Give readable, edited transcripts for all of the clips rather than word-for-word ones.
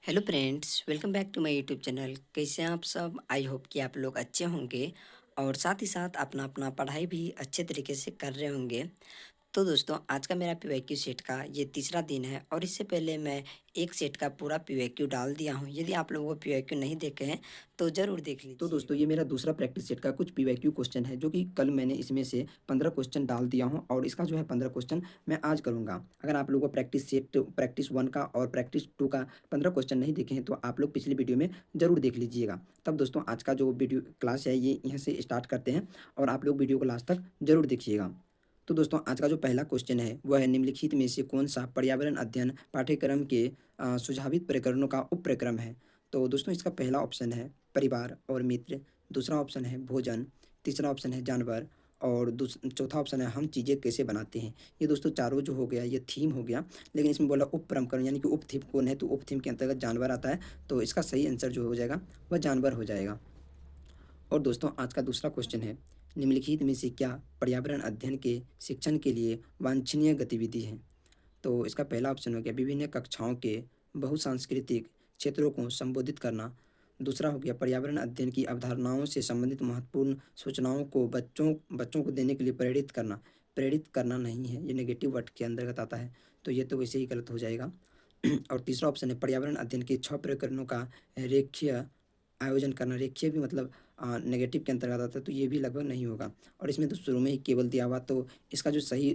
Hello friends, welcome back to my YouTube channel. कैसे हैं आप सब? आई होप कि आप लोग अच्छे होंगे और साथ ही साथ अपना अपना पढ़ाई भी अच्छे तरीके से कर रहे होंगे। तो दोस्तों, आज का मेरा पीवाईक्यू सेट का ये तीसरा दिन है और इससे पहले मैं एक सेट का पूरा पीवाईक्यू डाल दिया हूँ। यदि आप लोग वो पीवाईक्यू नहीं देखे हैं तो ज़रूर देख तो दोस्तों लीजिएगा। ये मेरा दूसरा प्रैक्टिस सेट का कुछ पीवाईक्यू क्वेश्चन है जो कि कल मैंने इसमें से 15 क्वेश्चन डाल दिया हूँ और इसका जो है 15 क्वेश्चन मैं आज करूँगा। अगर आप लोगों को प्रैक्टिस 1 का और प्रैक्टिस 2 का 15 क्वेश्चन नहीं देखे हैं तो आप लोग पिछली वीडियो में ज़रूर देख लीजिएगा। तब दोस्तों आज का जो वीडियो क्लास है ये यहाँ से स्टार्ट करते हैं और आप लोग वीडियो को लास्ट तक ज़रूर देखिएगा। तो दोस्तों आज का जो पहला क्वेश्चन है वह है निम्नलिखित में से कौन-सा पर्यावरण अध्ययन पाठ्यक्रम के सुझावित प्रकरणों का उपप्रक्रम है? तो दोस्तों इसका पहला ऑप्शन है परिवार और मित्र, दूसरा ऑप्शन है भोजन, तीसरा ऑप्शन है जानवर और चौथा ऑप्शन है हम चीज़ें कैसे बनाते हैं। ये दोस्तों चारों जो हो गया ये थीम हो गया, लेकिन इसमें बोला उपप्रकरण यानी कि उप थीम कौन है, तो उप थीम के अंतर्गत जानवर आता है, तो इसका सही आंसर जो हो जाएगा वह जानवर हो जाएगा। और दोस्तों आज का दूसरा क्वेश्चन है निम्नलिखित में से क्या पर्यावरण अध्ययन के शिक्षण के लिए वांछनीय गतिविधि है? तो इसका पहला ऑप्शन हो गया विभिन्न कक्षाओं के बहुसांस्कृतिक क्षेत्रों को संबोधित करना। दूसरा हो गया पर्यावरण अध्ययन की अवधारणाओं से संबंधित महत्वपूर्ण सूचनाओं को बच्चों बच्चों को देने के लिए प्रेरित करना। प्रेरित करना नहीं है, ये नेगेटिव वर्ड के अंतर्गत आता है, तो ये तो वैसे ही गलत हो जाएगा। और तीसरा ऑप्शन है पर्यावरण अध्ययन के 6 प्रकरणों का रेखीय आयोजन करना। रेखीय भी मतलब नेगेटिव के अंतर्गत आता है, तो ये भी लगभग नहीं होगा। और इसमें तो शुरू में ही केवल दिया हुआ, तो इसका जो सही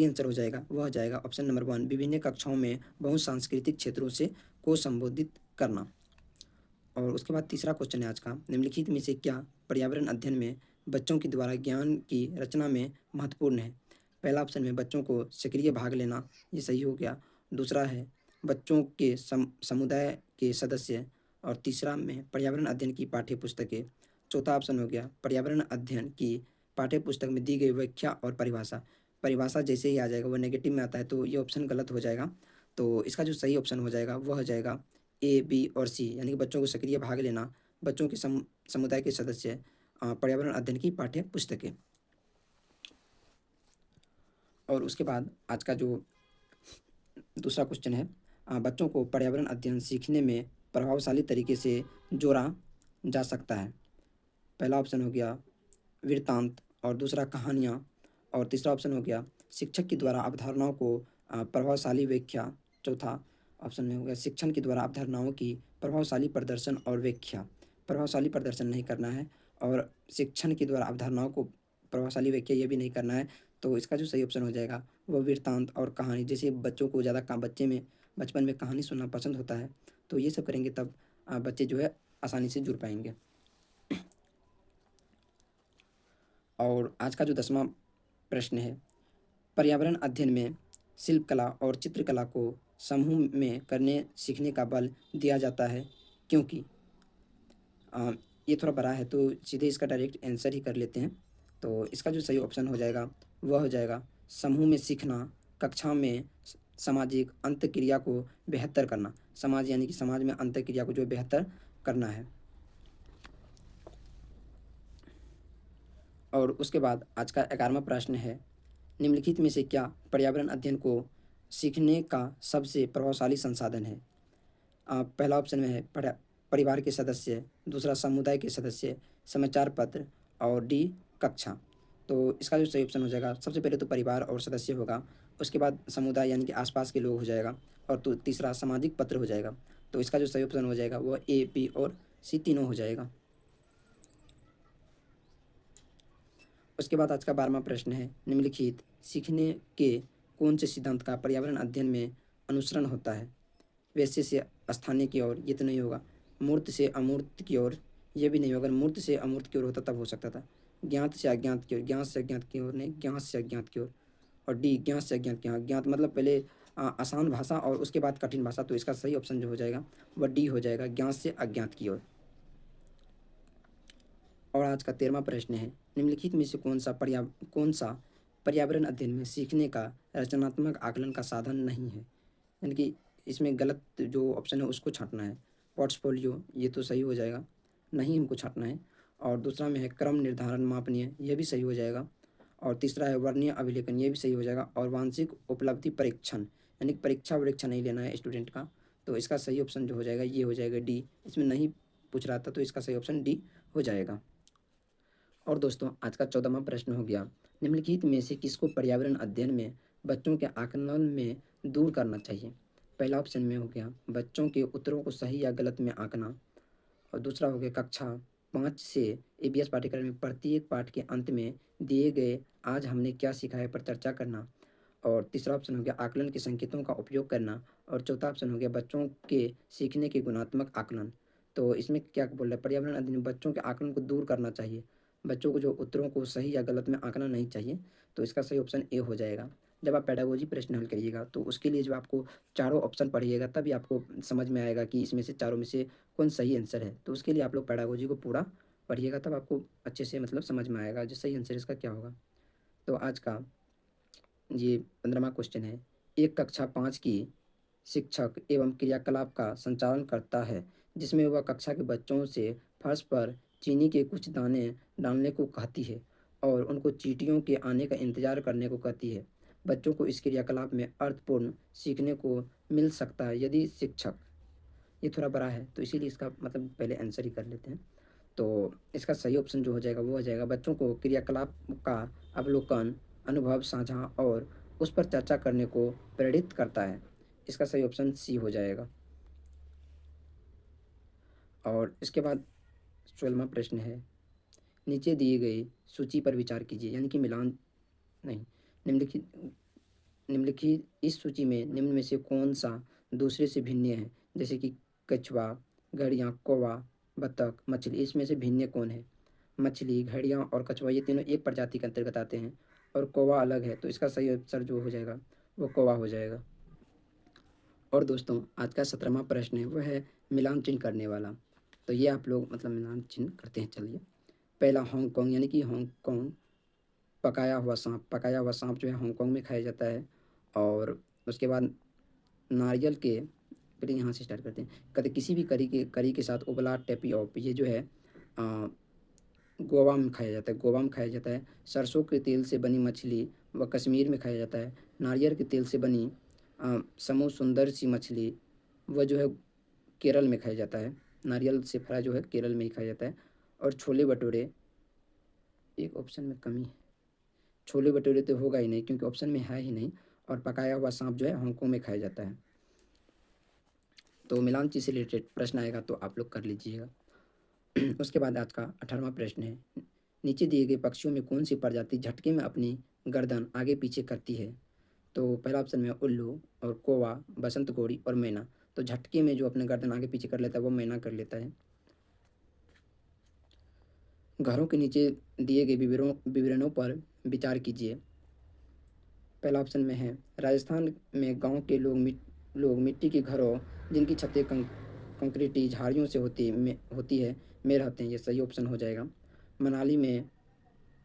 आंसर हो जाएगा वह हो जाएगा ऑप्शन नंबर 1 विभिन्न कक्षाओं में बहुसांस्कृतिक क्षेत्रों से को संबोधित करना। और उसके बाद तीसरा क्वेश्चन है आज का निम्नलिखित में से क्या पर्यावरण अध्ययन में बच्चों के द्वारा ज्ञान की रचना में महत्वपूर्ण है? पहला ऑप्शन में बच्चों को सक्रिय भाग लेना, ये सही हो गया। दूसरा है बच्चों के समुदाय के सदस्य और तीसरा में पर्यावरण अध्ययन की पाठ्य पुस्तकें। चौथा ऑप्शन हो गया पर्यावरण अध्ययन की पाठ्य पुस्तक में दी गई व्याख्या और परिभाषा। परिभाषा जैसे ही आ जाएगा वह नेगेटिव में आता है, तो ये ऑप्शन गलत हो जाएगा। तो इसका जो सही ऑप्शन हो जाएगा वह हो जाएगा ए, बी और सी, यानी कि बच्चों को सक्रिय भाग लेना, बच्चों के समुदाय के सदस्य, पर्यावरण अध्ययन की पाठ्य पुस्तकें। और उसके बाद आज का जो दूसरा क्वेश्चन है बच्चों को पर्यावरण अध्ययन सीखने में प्रभावशाली तरीके से जोड़ा जा सकता है। पहला ऑप्शन हो गया वृत्तांत और दूसरा कहानियाँ और तीसरा ऑप्शन हो गया शिक्षक के द्वारा अवधारणाओं को प्रभावशाली व्याख्या। चौथा ऑप्शन में हो गया शिक्षण के द्वारा अवधारणाओं की प्रभावशाली प्रदर्शन और व्याख्या। प्रभावशाली प्रदर्शन नहीं करना है और शिक्षण के द्वारा अवधारणाओं को प्रभावशाली व्याख्या ये भी नहीं करना है, तो इसका जो सही ऑप्शन हो जाएगा वह वृत्तांत और कहानी। जैसे बच्चों को ज़्यादा बचपन में कहानी सुनना पसंद होता है, तो ये सब करेंगे तब बच्चे जो है आसानी से जुड़ पाएंगे। और आज का जो 10वां प्रश्न है पर्यावरण अध्ययन में शिल्पकला और चित्रकला को समूह में करने सीखने का बल दिया जाता है क्योंकि अ, ये थोड़ा बड़ा है तो सीधे इसका डायरेक्ट आंसर ही कर लेते हैं। तो इसका जो सही ऑप्शन हो जाएगा वह हो जाएगा समूह में सीखना, कक्षा में सामाजिक अंतःक्रिया को बेहतर करना। समाज यानी कि समाज में अंतःक्रिया को जो बेहतर करना है। और उसके बाद आज का 11वां प्रश्न है निम्नलिखित में से क्या पर्यावरण अध्ययन को सीखने का सबसे प्रभावशाली संसाधन है? पहला ऑप्शन में है परिवार के सदस्य, दूसरा समुदाय के सदस्य, समाचार पत्र और डी कक्षा। तो इसका जो सही ऑप्शन हो जाएगा सबसे पहले तो परिवार और सदस्य होगा, उसके बाद समुदाय यानी कि आसपास के लोग हो जाएगा और तो तीसरा सामाजिक पत्र हो जाएगा। तो इसका जो सही ऑप्शन हो जाएगा वह ए, बी और सी तीनों हो जाएगा। उसके बाद आज का 12वां प्रश्न है निम्नलिखित सीखने के कौन से सिद्धांत का पर्यावरण अध्ययन में अनुसरण होता है? वैसे से स्थानीय की ओर, ये तो नहीं होगा। मूर्त से अमूर्त की ओर, ये भी नहीं होगा। मूर्त से अमूर्त की ओर होता तब हो सकता था। ज्ञात से अज्ञात की ओर, ज्ञात से अज्ञात की ओर नहीं, ज्ञात से अज्ञात की ओर। और डी ज्ञात से अज्ञात की, हाँ ज्ञात मतलब पहले आसान भाषा और उसके बाद कठिन भाषा, तो इसका सही ऑप्शन जो हो जाएगा वह डी हो जाएगा ज्ञात से अज्ञात की ओर। और आज का 13वां प्रश्न है निम्नलिखित में से कौन सा पर्यावरण अध्ययन में सीखने का रचनात्मक आकलन का साधन नहीं है? यानी कि इसमें गलत जो ऑप्शन है उसको छाँटना है। पोर्टफोलियो ये तो सही हो जाएगा, नहीं हमको छाँटना है। और दूसरा में है क्रम निर्धारण मापनीय, ये भी सही हो जाएगा। और तीसरा है वर्णीय अभिलेखन, ये भी सही हो जाएगा। और वांशिक उपलब्धि परीक्षण यानी कि परीक्षा वरीक्षा नहीं लेना है स्टूडेंट का, तो इसका सही ऑप्शन जो हो जाएगा ये हो जाएगा डी। इसमें नहीं पूछ रहा था तो इसका सही ऑप्शन डी हो जाएगा। और दोस्तों आज का 14वां प्रश्न हो गया, निम्नलिखित में से किसको पर्यावरण अध्ययन में बच्चों के आकलन में दूर करना चाहिए? पहला ऑप्शन में हो गया बच्चों के उत्तरों को सही या गलत में आंकना, और दूसरा हो गया कक्षा 5 से ईवीएस पाठ्यक्रम में प्रत्येक पाठ के अंत में दिए गए आज हमने क्या सीखा है पर चर्चा करना, और तीसरा ऑप्शन हो गया आकलन के संकेतों का उपयोग करना, और चौथा ऑप्शन हो गया बच्चों के सीखने के गुणात्मक आकलन। तो इसमें क्या बोल रहा है, पर्यावरण अध्ययन में बच्चों के आकलन को दूर करना चाहिए, बच्चों को जो उत्तरों को सही या गलत में आंकना नहीं चाहिए, तो इसका सही ऑप्शन ए हो जाएगा। जब आप पेडागोजी प्रश्न हल करिएगा तो उसके लिए जब आपको चारों ऑप्शन पढ़िएगा तभी आपको समझ में आएगा कि इसमें से चारों में से कौन सही आंसर है। तो उसके लिए आप लोग पेडागोजी को पूरा पढ़िएगा तब आपको अच्छे से मतलब समझ में आएगा जो सही आंसर इसका क्या होगा। तो आज का ये 15वां क्वेश्चन है, एक कक्षा 5 की शिक्षक एवं क्रियाकलाप का संचालन करता है जिसमें वह कक्षा के बच्चों से फर्श पर चीनी के कुछ दाने डालने को कहती है और उनको चींटियों के आने का इंतजार करने को कहती है। बच्चों को इस क्रियाकलाप में अर्थपूर्ण सीखने को मिल सकता है यदि शिक्षक, ये थोड़ा बड़ा है तो इसीलिए इसका मतलब पहले आंसर ही कर लेते हैं। तो इसका सही ऑप्शन जो हो जाएगा वो हो जाएगा बच्चों को क्रियाकलाप का अवलोकन, अनुभव साझा और उस पर चर्चा करने को प्रेरित करता है। इसका सही ऑप्शन सी हो जाएगा। और इसके बाद 16वां प्रश्न है, नीचे दिए गई सूची पर विचार कीजिए, यानी कि मिलान नहीं, निम्नलिखित निम्नलिखित इस सूची में निम्न में से कौन सा दूसरे से भिन्न है? जैसे कि कछुआ, घड़ियाँ, कौवा, बतख, मछली, इसमें से भिन्न कौन है? मछली, घड़ियाँ और कछुआ ये तीनों एक प्रजाति के अंतर्गत आते हैं और कौवा अलग है, तो इसका सही आंसर जो हो जाएगा वो कौवा हो जाएगा। और दोस्तों आज का 17वां प्रश्न है वह है मिलान चिन्ह करने वाला। तो ये आप लोग मतलब मिलान चिन्ह करते हैं। चलिए, पहला हांगकांग, यानी कि हांगकांग पकाया हुआ सांप जो है हांगकांग में खाया जाता है। और उसके बाद नारियल के, पहले यहाँ से स्टार्ट करते हैं, कहते किसी भी करी के साथ उबला टेपियोप, ये जो है गोवा में खाया जाता है, गोवा में खाया जाता है। सरसों के तेल से बनी मछली वह कश्मीर में खाया जाता है। नारियल के तेल से बनी समूह सुंदर सी मछली वह जो है केरल में खाया जाता है। नारियल से भरा जो है केरल में ही खाया जाता है। और छोले भटूरे, एक ऑप्शन में कमी है, छोले भटूरे तो होगा ही नहीं क्योंकि ऑप्शन में है ही नहीं। और पकाया हुआ सांप जो है हांगकांग में खाया जाता है। तो मिलान चीज से रिलेटेड प्रश्न आएगा तो आप लोग कर लीजिएगा। उसके बाद आज का 18वां प्रश्न है, नीचे दिए गए पक्षियों में कौन सी प्रजाति झटके में अपनी गर्दन आगे पीछे करती है? तो पहला ऑप्शन में उल्लू और कौवा, बसंत गोड़ी और मैना। तो झटके में जो अपने गर्दन आगे पीछे कर लेता है वो मैना कर लेता है। घरों के नीचे दिए गए विवरणों पर विचार कीजिए। पहला ऑप्शन में है राजस्थान में गांव के लोग मिट्टी के घरों जिनकी छतें कंक्रीटी झाड़ियों से होती है में रहते हैं, ये सही ऑप्शन हो जाएगा। मनाली में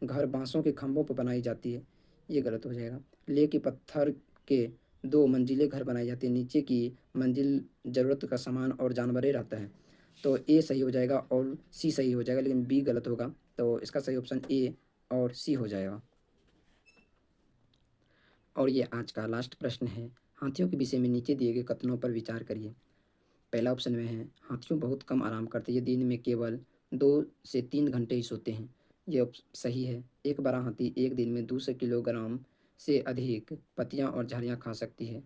घर बांसों के खंभों पर बनाई जाती है, ये गलत हो जाएगा। लेह के पत्थर के 2 मंजिले घर बनाए जाते हैं, नीचे की मंजिल ज़रूरत का सामान और जानवरें रहता है। तो ए सही हो जाएगा और सी सही हो जाएगा, लेकिन बी गलत होगा। तो इसका सही ऑप्शन ए और सी हो जाएगा। और ये आज का लास्ट प्रश्न है, हाथियों के विषय में नीचे दिए गए कथनों पर विचार करिए। पहला ऑप्शन में है हाथियों बहुत कम आराम करते हैं, ये दिन में केवल 2 से 3 घंटे ही सोते हैं, ये सही है। एक बड़ा हाथी एक दिन में 200 किलोग्राम से अधिक पत्तियां और झाड़ियां खा सकती है,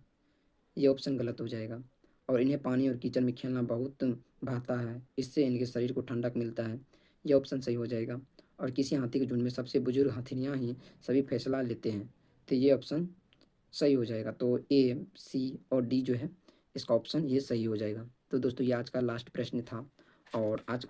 ये ऑप्शन गलत हो जाएगा। और इन्हें पानी और कीचड़ में खेलना बहुत भाता है, इससे इनके शरीर को ठंडक मिलता है, यह ऑप्शन सही हो जाएगा। और किसी हाथी के झुंड में सबसे बुजुर्ग हाथियाँ ही सभी फैसला लेते हैं, तो ये ऑप्शन सही हो जाएगा। तो ए, सी और डी जो है इसका ऑप्शन ये सही हो जाएगा। तो दोस्तों ये आज का लास्ट प्रश्न था। और आज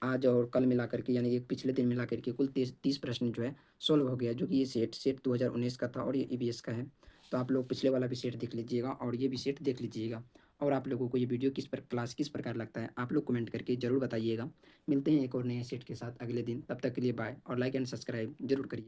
आज और कल मिला करके यानी कि पिछले दिन मिला करके कुल 30 प्रश्न जो है सॉल्व हो गया, जो कि ये सेट 2019 का था और ये ईवीएस का है। तो आप लोग पिछले वाला भी सेट देख लीजिएगा और ये भी सेट देख लीजिएगा। और आप लोगों को ये वीडियो क्लास किस प्रकार लगता है आप लोग कमेंट करके ज़रूर बताइएगा। मिलते हैं एक और नए सेट के साथ अगले दिन, तब तक के लिए बाय और लाइक एंड सब्सक्राइब जरूर करिए।